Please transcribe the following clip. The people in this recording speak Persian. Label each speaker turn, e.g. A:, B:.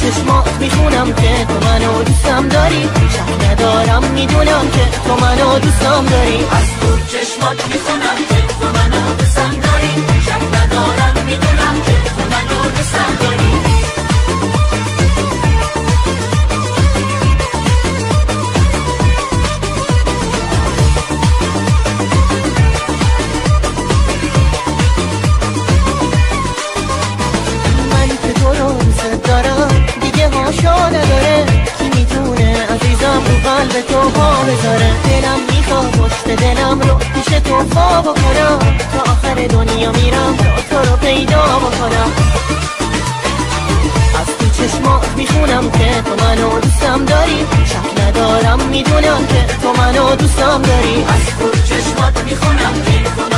A: چشمات میخونم که تو منو دوستم داری، شک ندارم میدونم که تو منو دوستم داری.
B: از تو چشمات میخونم که تو منو دوستم داری، شک ندارم میدونم که تو منو دوستم داری.
A: هاشا نداره کی میتونه عزیزم رو قلب تو پا بذاره. دلم میخواد پشت دلم رو پیش تو پا بکنم، تا آخر دنیا میرم تا تو رو پیدا بکنم. از تو چشمات میخونم که تو منو دوستم داری، شک ندارم میدونم که تو منو دوستم داری.
B: از تو چشمات میخونم که تو